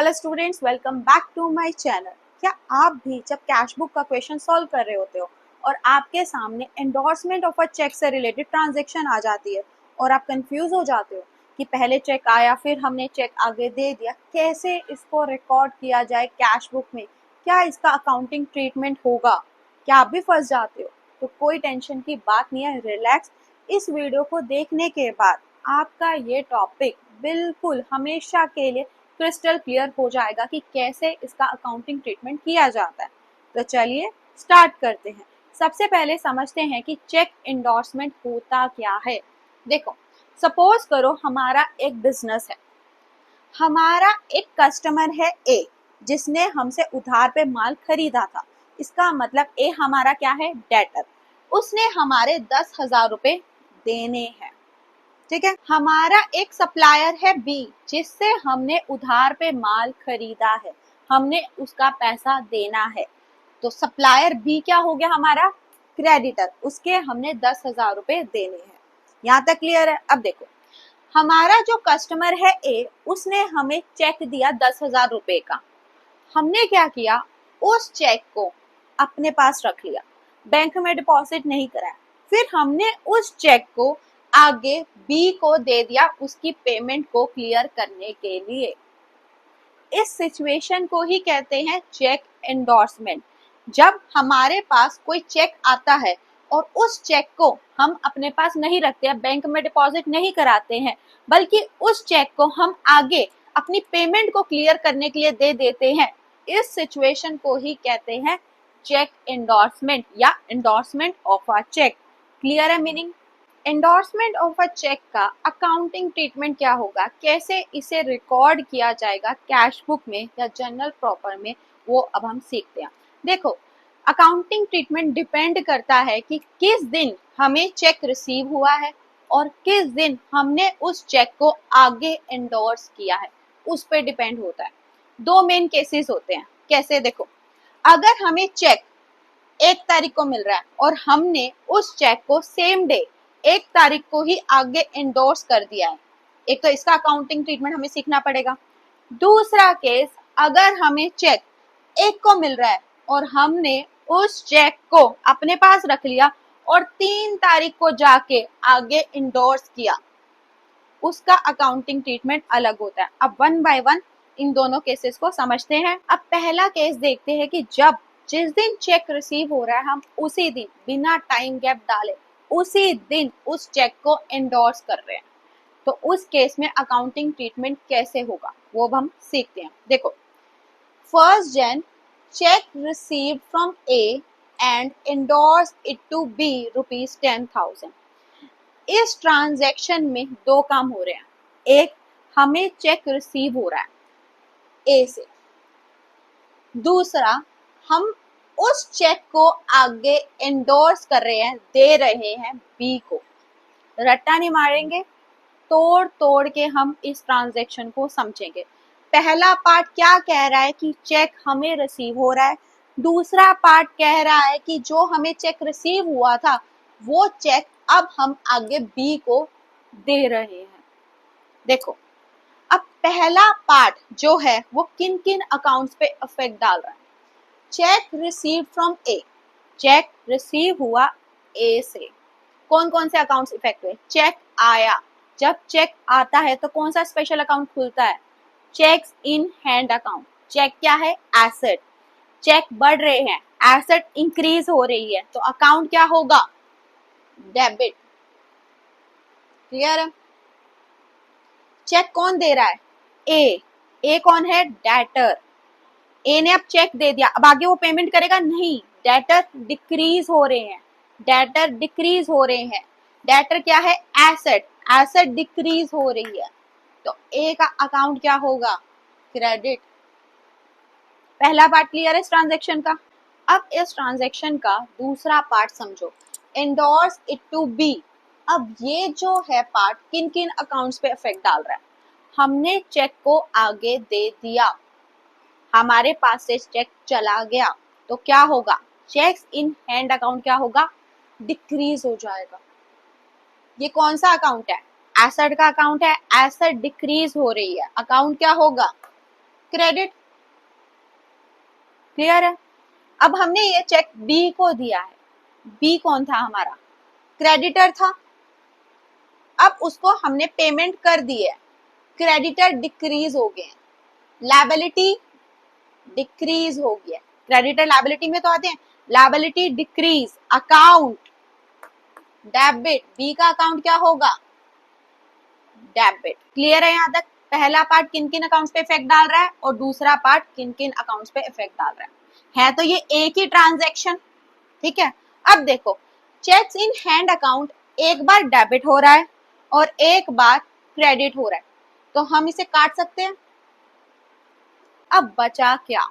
Hello students, welcome back to my channel. क्या आप भी जब कैश बुक का क्वेश्चन सॉल्व कर रहे होते हो और आपके सामने एंडोर्समेंट ऑफ अ चेक से रिलेटेड ट्रांजैक्शन आ जाती है और आप कंफ्यूज हो जाते हो कि पहले चेक आया फिर हमने चेक आगे दे दिया, कैसे इसको रिकॉर्ड किया जाए कैश बुक में, क्या इसका अकाउंटिंग ट्रीटमेंट होगा? क्या आप भी फंस जाते हो? तो कोई टेंशन की बात नहीं है, रिलैक्स। इस वीडियो को देखने के बाद आपका ये टॉपिक बिल्कुल हमेशा के लिए क्रिस्टल क्लियर हो जाएगा कि कैसे इसका अकाउंटिंग ट्रीटमेंट किया जाता है। तो चलिए स्टार्ट करते हैं। सबसे पहले समझते हैं कि चेक एंडोर्समेंट होता क्या है। देखो, सपोज करो हमारा एक बिजनेस है, हमारा एक कस्टमर है ए, जिसने हमसे उधार पे माल खरीदा था। इसका मतलब ए हमारा क्या है? डेटर। उसने हमारे 10,000 रुपए देने हैं। ठीक है। हमारा एक सप्लायर है बी, जिससे हमने उधार पे माल खरीदा है, हमने उसका पैसा देना है। तो सप्लायर बी क्या हो गया? हमारा क्रेडिटर, उसके हमने 10,000 रुपए देने हैं। यहाँ तक क्लियर है? अब देखो, हमारा जो कस्टमर है ए, उसने हमें चेक दिया 10,000 रुपए का। हमने क्या किया? उस चेक को अपने पास रख लिया, बैंक में डिपॉजिट नहीं कराया। फिर हमने उस चेक को आगे बी को दे दिया उसकी पेमेंट को क्लियर करने के लिए। इस सिचुएशन को ही कहते हैं चेक एंडोर्समेंट। जब हमारे पास कोई चेक आता है और उस चेक को हम अपने पास नहीं रखते हैं, बैंक में डिपॉजिट नहीं कराते हैं, बल्कि उस चेक को हम आगे अपनी पेमेंट को क्लियर करने के लिए दे देते हैं, इस सिचुएशन को ही कहते हैं चेक एंडोर्समेंट या endorsement of a cheque. Clear है meaning? Endorsement of a cheque का अकाउंटिंग ट्रीटमेंट क्या होगा, कैसे इसे रिकॉर्ड किया जाएगा कैश बुक में या जनरल प्रॉपर में, वो अब हम सीखते हैं। देखो, अकाउंटिंग ट्रीटमेंट डिपेंड करता है कि किस दिन हमें चेक रिसीव हुआ है और किस दिन हमने उस चेक को आगे एंडोर्स किया है, उस पर डिपेंड होता है। दो मेन केसेस होते हैं। कैसे? देखो, अगर हमें चेक 1 तारीख को मिल रहा है और हमने उस चेक को सेम डे 1 तारीख को ही आगे एंडोर्स कर दिया है, एक तो इसका अकाउंटिंग ट्रीटमेंट हमें सीखना पड़ेगा। दूसरा केस, अगर हमें चेक 1 को मिल रहा है और हमने उस चेक को अपने पास रख लिया और 3 तारीख को जाके आगे एंडोर्स किया, उसका अकाउंटिंग ट्रीटमेंट अलग होता है। अब वन बाय वन इन दोनों केसेस को समझते हैं। अब पहला केस देखते हैं कि जब जिस दिन चेक रिसीव हो रहा है, हम उसी दिन बिना टाइम गैप डाले उसी दिन उस चेक को एंडोर्स कर रहे हैं, तो उस केस में अकाउंटिंग ट्रीटमेंट कैसे होगा वो अब हम सीखते हैं। देखो, 1 Jan cheque receive from A and endorse it to B ₹10,000। इस ट्रांजैक्शन में दो काम हो रहे हैं। एक, हमें चेक रिसीव हो रहा है ए से। दूसरा, हम उस चेक को आगे एंडोर्स कर रहे हैं, दे रहे हैं बी को। रट्टा नहीं मारेंगे, तोड़ तोड़ के हम इस ट्रांजैक्शन को समझेंगे। पहला पार्ट क्या कह रहा है कि चेक हमें रिसीव हो रहा है। दूसरा पार्ट कह रहा है कि जो हमें चेक रिसीव हुआ था वो चेक अब हम आगे बी को दे रहे हैं। देखो, अब पहला पार्ट जो है वो किन किन अकाउंट्स पे इफेक्ट डाल रहा है। Check receive from A, check receive हुआ ए से, कौन कौन से अकाउंट्स इफेक्ट हुए? चेक आया, जब चेक आता है तो कौन सा स्पेशल अकाउंट खुलता है? Cheques in hand account. Cheque क्या है? एसेट। चेक बढ़ रहे हैं, एसेट इंक्रीज हो रही है, तो अकाउंट क्या होगा? डेबिट। क्लियर है? चेक कौन दे रहा है? ए कौन है? डेटर। ए ने अब चेक दे दिया, अब आगे वो पेमेंट करेगा नहीं, डेटर डिक्रीज हो रहे हैं, डेटर डिक्रीज हो रहे हैं। डेटर क्या है? एसेट, एसेट डिक्रीज हो रही है, तो ए का अकाउंट क्या होगा? क्रेडिट। पहला पार्ट क्लियर है इस ट्रांजैक्शन का। अब इस ट्रांजैक्शन का दूसरा पार्ट समझो, एंडोर्स इट टू बी। अब ये जो है पार्ट किन किन अकाउंट्स पे इफेक्ट डाल रहा है? हमने चेक को आगे दे दिया, हमारे पास से चेक चला गया, तो क्या होगा? चेक्स इन हैंड अकाउंट क्या होगा? डिक्रीज हो जाएगा। ये कौन सा अकाउंट है? एसेट का अकाउंट है, एसेट डिक्रीज हो रही है, अकाउंट क्या होगा? क्रेडिट। क्लियर है? अब हमने ये चेक बी को दिया है, बी कौन था हमारा? क्रेडिटर था। अब उसको हमने पेमेंट कर दी है, क्रेडिटर डिक्रीज हो गए, लायबिलिटी डिक्रीज हो गया। क्रेडिटर लायबिलिटी में तो आते हैं, liability decrease, account debit, B का अकाउंट क्या होगा? डेबिट। क्लियर है यहां तक? पहला पार्ट किन किन अकाउंट्स पे इफेक्ट डाल रहा है और दूसरा पार्ट किन किन अकाउंट्स पे इफेक्ट डाल रहा है तो ये एक ही ट्रांजैक्शन। ठीक है, अब देखो चेक्स इन हैंड अकाउंट एक बार डेबिट हो रहा है और एक बार क्रेडिट हो रहा है, तो हम इसे काट सकते हैं। अब बचा क्या?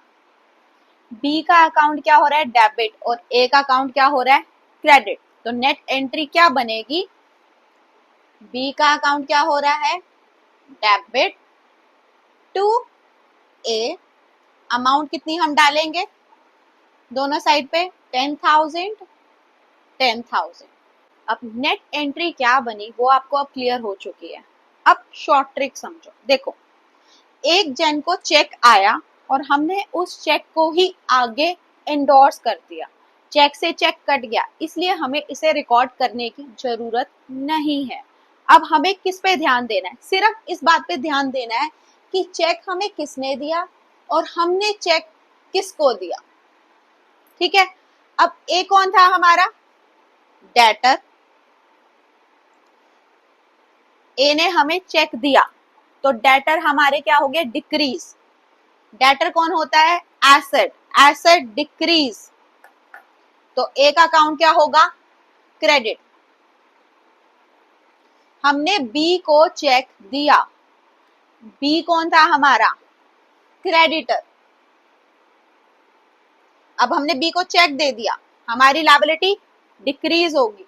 बी का अकाउंट क्या हो रहा है? डेबिट, और ए का अकाउंट क्या हो रहा है? क्रेडिट। तो नेट एंट्री क्या बनेगी? बी का अकाउंट क्या हो रहा है? डेबिट टू ए, अमाउंट कितनी हम डालेंगे दोनों साइड पे? 10,000 10,000। अब नेट एंट्री क्या बनी वो आपको अब क्लियर हो चुकी है। अब शॉर्ट ट्रिक समझो। देखो 1 जन को चेक आया और हमने उस चेक को ही आगे एंडोर्स कर दिया, चेक से चेक कट गया, इसलिए हमें इसे रिकॉर्ड करने की जरूरत नहीं है। अब हमें किस पे ध्यान देना है? सिर्फ इस बात पे ध्यान देना है कि चेक हमें किसने दिया और हमने चेक किसको दिया। ठीक है, अब ए कौन था हमारा? डेटर। ए ने हमें चेक दिया तो डेटर हमारे क्या हो गए? डिक्रीज। डेटर कौन होता है? एसेट। एसेट डिक्रीज, तो ए का अकाउंट क्या होगा? क्रेडिट। हमने बी को चेक दिया, बी कौन था हमारा? क्रेडिटर। अब हमने बी को चेक दे दिया, हमारी लायबिलिटी डिक्रीज होगी,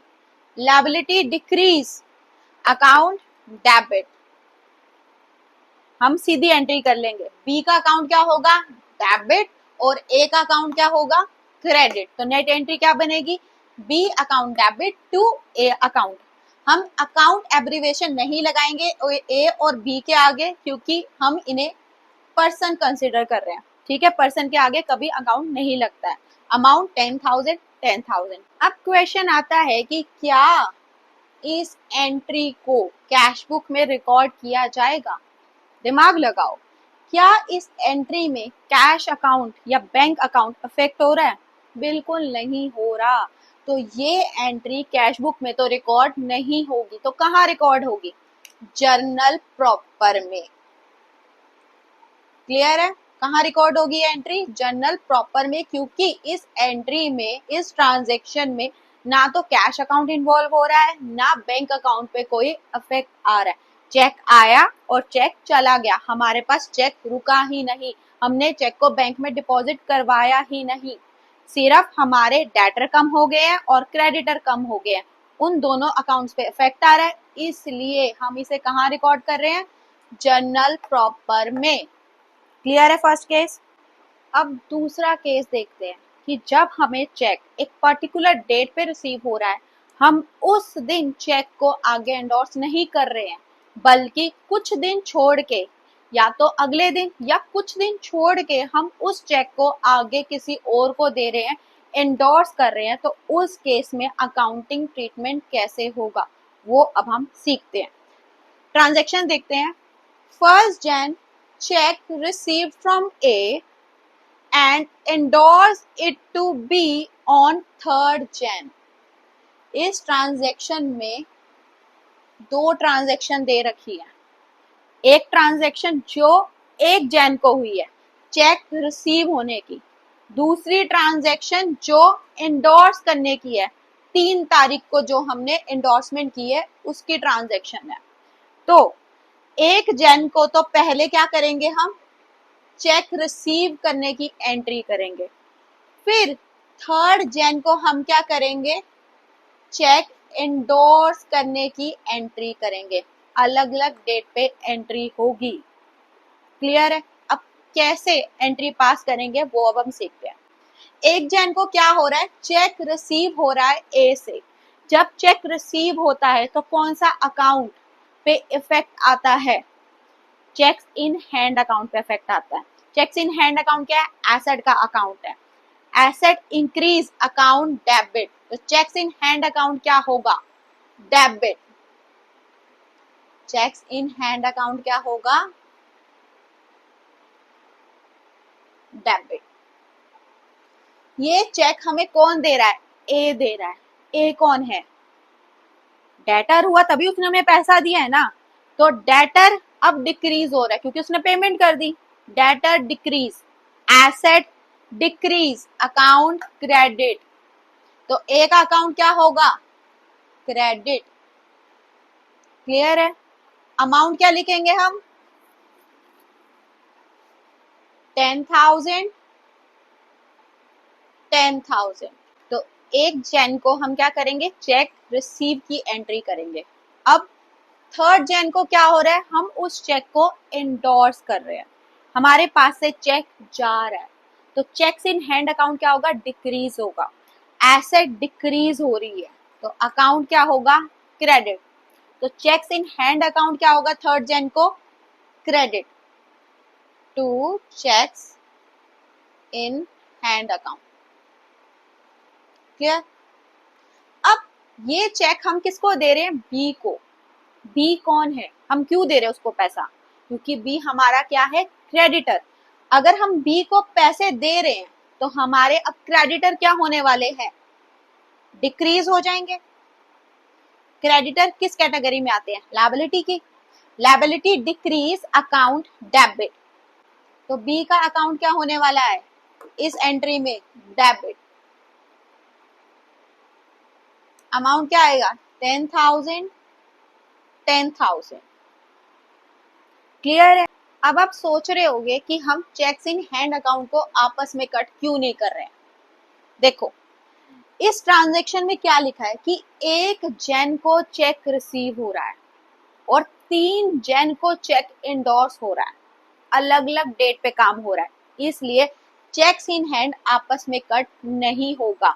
लायबिलिटी डिक्रीज, अकाउंट डेबिट। हम सीधी एंट्री कर लेंगे, बी का अकाउंट क्या होगा? डेबिट, और ए का अकाउंट क्या होगा? क्रेडिट। तो नेट एंट्री क्या बनेगी? B account debit to A account. हम अकाउंट एब्रीवेशन नहीं लगाएंगे ए और बी के आगे, क्योंकि हम इन्हें पर्सन कंसिडर कर रहे हैं। ठीक है, पर्सन के आगे कभी अकाउंट नहीं लगता है। अमाउंट 10,000 10,000। अब क्वेश्चन आता है कि क्या इस एंट्री को कैश बुक में रिकॉर्ड किया जाएगा? दिमाग लगाओ, क्या इस एंट्री में कैश अकाउंट या बैंक अकाउंट अफेक्ट हो रहा है? बिल्कुल नहीं हो रहा। तो ये एंट्री कैश बुक में तो रिकॉर्ड नहीं होगी, तो कहाँ रिकॉर्ड होगी? जर्नल प्रॉपर में। क्लियर है? कहाँ रिकॉर्ड होगी एंट्री? जर्नल प्रॉपर में, क्योंकि इस एंट्री में, इस ट्रांजेक्शन में ना तो कैश अकाउंट इन्वॉल्व हो रहा है, ना बैंक अकाउंट पे कोई इफेक्ट आ रहा है। चेक आया और चेक चला गया, हमारे पास चेक रुका ही नहीं, हमने चेक को बैंक में डिपॉजिट करवाया ही नहीं, सिर्फ हमारे डेटर कम हो गए हैं और क्रेडिटर कम हो गए हैं, उन दोनों अकाउंट्स पे इफेक्ट आ रहा है, इसलिए हम इसे कहाँ रिकॉर्ड कर रहे हैं? जर्नल प्रॉपर में। क्लियर है फर्स्ट केस? अब दूसरा केस देखते हैं कि जब हमें चेक एक पर्टिकुलर डेट पे रिसीव हो रहा है, हम उस दिन चेक को आगे एंडोर्स नहीं कर रहे हैं, बल्कि कुछ दिन छोड़ के, या तो अगले दिन या कुछ दिन छोड़ के हम उस चेक को आगे किसी और को दे रहे हैं, एंडोर्स कर रहे हैं, तो उस केस में अकाउंटिंग ट्रीटमेंट कैसे होगा वो अब हम सीखते हैं। ट्रांजैक्शन देखते हैं। 1 Jan check received from A and endorsed it to B on 3rd Jan। इस ट्रांजैक्शन में 2 ट्रांजैक्शन दे रखी है, एक ट्रांजैक्शन जो 1 जैन को हुई है चेक रिसीव होने की, दूसरी ट्रांजैक्शन जो एंडोर्स करने की है 3 तारीख को, जो हमने एंडोर्समेंट की है उसकी ट्रांजैक्शन है। तो 1 जैन को तो पहले क्या करेंगे? हम चेक रिसीव करने की एंट्री करेंगे, फिर 3rd Jan को हम क्या करेंगे? चेक एंडोर्स करने की एंट्री करेंगे, अलग अलग डेट पे एंट्री होगी। क्लियर है? अब कैसे एंट्री पास करेंगे वो अब हम सीखते हैं। 1 Jan को क्या हो रहा है? चेक रिसीव हो रहा है ए से। जब चेक रिसीव होता है तो कौन सा अकाउंट पे इफेक्ट आता है? चेक्स इन हैंड अकाउंट पे इफेक्ट आता है। चेक्स इन हैंड अकाउंट क्या है? एसेट का अकाउंट है। एसेट इंक्रीज अकाउंट डेबिट, तो चेक्स इन हैंड अकाउंट क्या होगा? Debit. Checks in hand account क्या होगा? डेबिट। ये चेक हमें कौन दे रहा है? ए दे रहा है। ए कौन है? डेटर हुआ, तभी उसने हमें पैसा दिया है ना। तो डेटर अब डिक्रीज हो रहा है क्योंकि उसने पेमेंट कर दी। Debtor decrease, asset decrease, account credit. तो ए का अकाउंट क्या होगा? क्रेडिट। क्लियर है? अमाउंट क्या लिखेंगे हम? 10,000 10,000। तो 1 जन को हम क्या करेंगे? चेक रिसीव की एंट्री करेंगे। अब 3rd जन को क्या हो रहा है? हम उस चेक को एंडोर्स कर रहे हैं, हमारे पास से चेक जा रहा है। तो चेक्स इन हैंड अकाउंट क्या होगा? डिक्रीज होगा। एसेट डिक्रीज हो रही है, तो अकाउंट क्या होगा? क्रेडिट। तो चेक्स इन हैंड अकाउंट क्या होगा 3rd जन को? Credit to cheques in hand account. Clear? अब ये चेक हम किसको दे रहे हैं? बी को। बी कौन है? हम क्यों दे रहे हैं उसको पैसा? क्योंकि बी हमारा क्या है? क्रेडिटर। अगर हम बी को पैसे दे रहे हैं तो हमारे अब क्रेडिटर क्या होने वाले हैं? डिक्रीज हो जाएंगे। क्रेडिटर किस कैटेगरी में आते हैं? लायबिलिटी की। Liability decrease, account debit. तो बी का अकाउंट क्या होने वाला है इस एंट्री में? डेबिट। अमाउंट क्या आएगा? 10,000 10,000। क्लियर है? अब आप सोच रहे होंगे कि हम चेक्स इन हैंड अकाउंट को आपस में कट क्यों नहीं कर रहे हैं। देखो, इस ट्रांजैक्शन में क्या लिखा है कि 1 जन को चेक रिसीव हो रहा है और 3 जन को चेक इंडोर्स हो रहा है। अलग अलग डेट पे काम हो रहा है, इसलिए चेक्स इन हैंड आपस में कट नहीं होगा।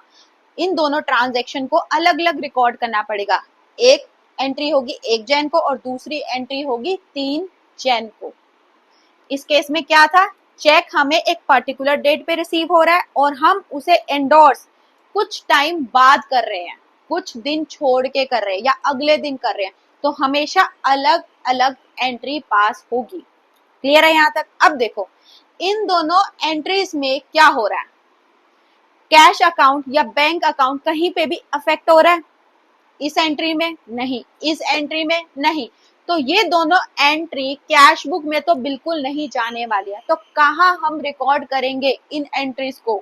इन दोनों ट्रांजैक्शन को अलग अलग रिकॉर्ड करना पड़ेगा। एक एंट्री होगी 1 जन को और दूसरी एंट्री होगी 3 जन को। इस केस में क्या था? चेक हमें एक पर्टिकुलर डेट पे रिसीव हो रहा है और हम उसे एंडोर्स कुछ टाइम बाद कर रहे हैं, कुछ दिन छोड़ के कर रहे हैं या अगले दिन कर रहे हैं, तो हमेशा अलग अलग एंट्री पास होगी। क्लियर है यहां तक? अब देखो, इन दोनों एंट्रीज में क्या हो रहा है? कैश अकाउंट या बैंक अकाउंट कहीं पे भी अफेक्ट हो रहा है? इस एंट्री में नहीं, इस एंट्री में नहीं। तो ये दोनों एंट्री कैश बुक में तो बिल्कुल नहीं जाने वाली है। तो कहाँ हम रिकॉर्ड करेंगे इन एंट्रीज को?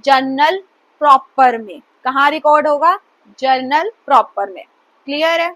जर्नल प्रॉपर में। कहाँ रिकॉर्ड होगा? जर्नल प्रॉपर में। क्लियर है?